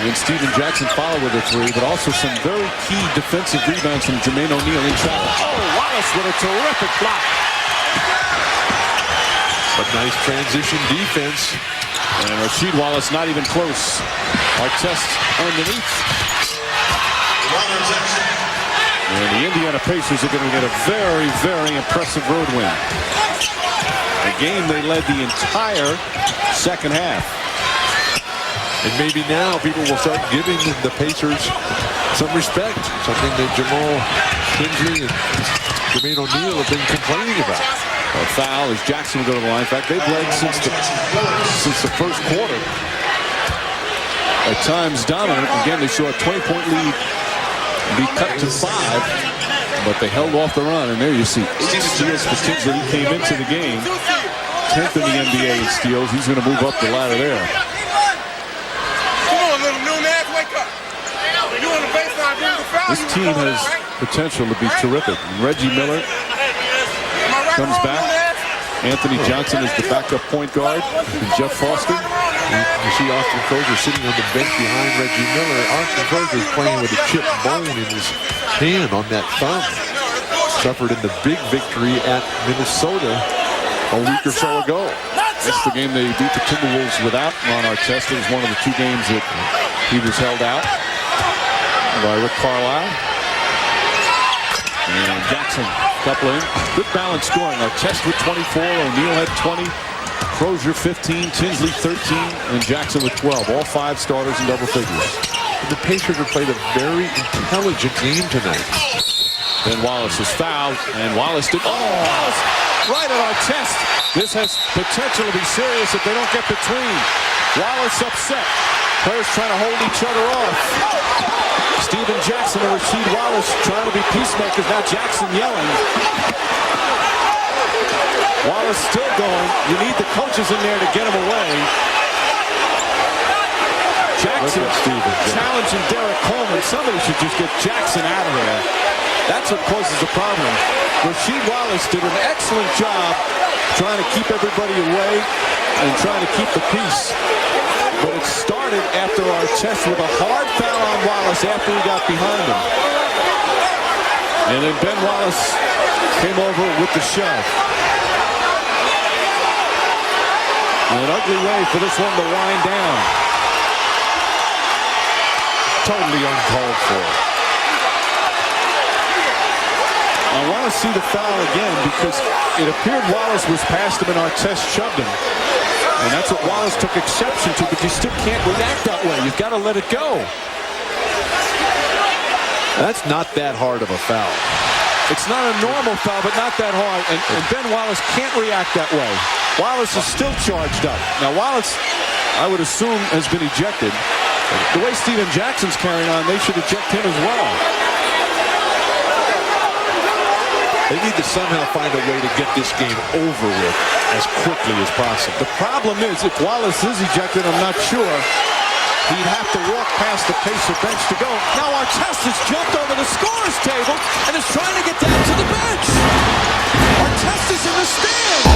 And Steven Jackson followed with a three, but also some very key defensive rebounds from Jermaine O'Neal in travel. Oh, Wallace with a terrific block. But nice transition defense. And Rasheed Wallace not even close. Artest underneath. And the Indiana Pacers are going to get a very, very impressive road win. A game they led the entire second half. And maybe now people will start giving the Pacers some respect. Something that Jamal Tinsley and Jermaine O'Neal have been complaining about. A foul as Jackson will go to the line. In fact, they've led since the first quarter. At times dominant. Again, they saw a 20-point lead be cut to 5, but they held off the run. And there you see 8 steals for Tinsley. He came into the game 10th in the NBA in steals. He's going to move up the ladder there. This team has potential to be terrific. Reggie Miller comes back. Anthony Johnson is the backup point guard. And Jeff Foster. You see Austin Crozier sitting on the bench behind Reggie Miller. Austin Crozier is playing with a chipped bone in his hand on that thumb. Suffered in the big victory at Minnesota a week or so ago. That's the game they beat the Timberwolves without Ron Artest. It was one of the 2 games that he was held out by Rick Carlisle. And Jackson coupling. Good balance scoring. Artest with 24. O'Neal had 20. Crozier 15. Tinsley 13. And Jackson with 12. All 5 starters in double figures. The Pacers have played a very intelligent game tonight. Then Wallace is fouled. And Wallace did. Oh, Wallace right at Artest. This has potential to be serious if they don't get between. Wallace upset. Players trying to hold each other off. Steven Jackson and Rasheed Wallace trying to be peacemakers. Now Jackson yelling. Wallace still going. You need the coaches in there to get him away. Jackson challenging Derek Coleman. Somebody should just get Jackson out of there. That's what causes the problem. Rasheed Wallace did an excellent job trying to keep everybody away and trying to keep the peace. But it started after Artest with a hard foul on Wallace after he got behind him. And then Ben Wallace came over with the shove. And an ugly way for this one to wind down. Totally uncalled for. I want to see the foul again because it appeared Wallace was past him and Artest shoved him. And that's what Wallace took exception to, but you still can't react that way. You've got to let it go. That's not that hard of a foul. It's not a normal foul, but not that hard. And Ben Wallace can't react that way. Wallace is still charged up. Now, Wallace, I would assume, has been ejected. The way Steven Jackson's carrying on, they should eject him as well. They need to somehow find a way to get this game over with as quickly as possible. The problem is, if Wallace is ejected, I'm not sure. He'd have to walk past the Pacer bench to go. Now Artest has jumped over the scorer's table and is trying to get down to the bench. Artest is in the stand.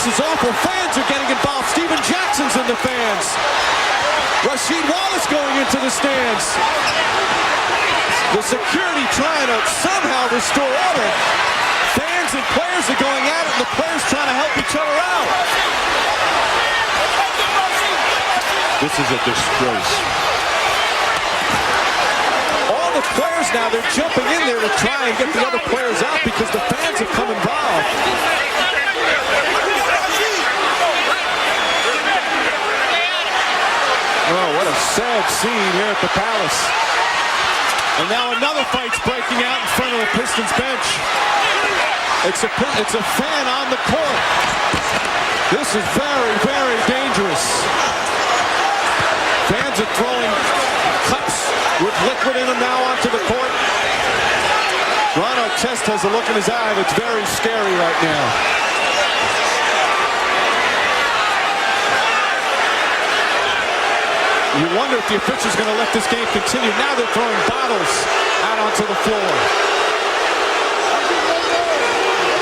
is awful. Fans are getting involved. Steven Jackson's in the fans. Rasheed Wallace going into the stands. The security trying to somehow restore order. Fans and players are going at it, and the players trying to help each other out. This is a disgrace. All the players now, they're jumping in there to try and get the other players out because the fans have come involved. Oh, what a sad scene here at the Palace. And now another fight's breaking out in front of the Pistons bench. It's a fan on the court. This is very, very dangerous. Fans are throwing cups with liquid in them now onto the court. Ron Artest has a look in his eye that's very scary right now. You wonder if the official's going to let this game continue. Now they're throwing bottles out onto the floor.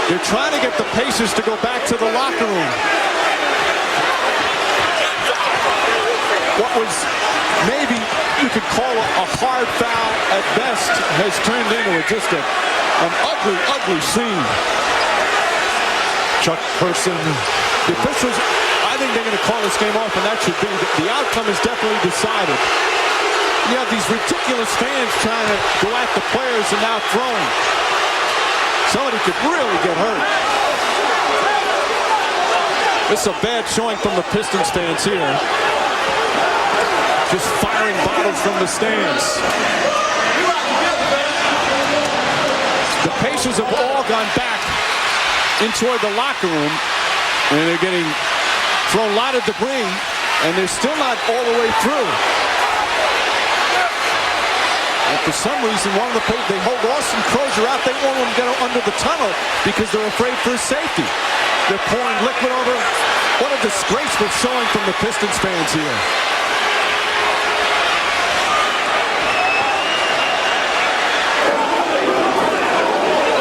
They're trying to get the Pacers to go back to the locker room. What was maybe you could call a hard foul at best has turned into just an ugly, ugly scene. Chuck Person. The officials, I think they're going to call this game off, and that should be. The outcome is definitely decided. You have these ridiculous fans trying to go at the players and now throwing. Somebody could really get hurt. This is a bad showing from the Pistons fans here. Just firing bottles from the stands. The Pacers have all gone back into the locker room, and they're getting thrown a lot of debris, and they're still not all the way through. And for some reason, one of the Pacers, they hold Austin Crozier out. They won't let him get under the tunnel because they're afraid for his safety. They're pouring liquid over. What a disgraceful showing from the Pistons fans here.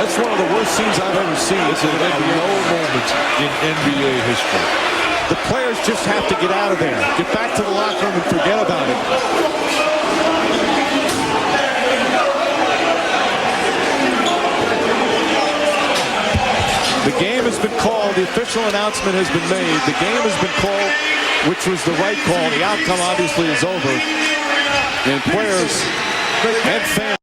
That's one of the worst scenes I've ever seen. This is a low moment in NBA history. The players just have to get out of there. Get back to the locker room and forget about it. The game has been called. The official announcement has been made. The game has been called, which was the right call. The outcome obviously is over. And players and fans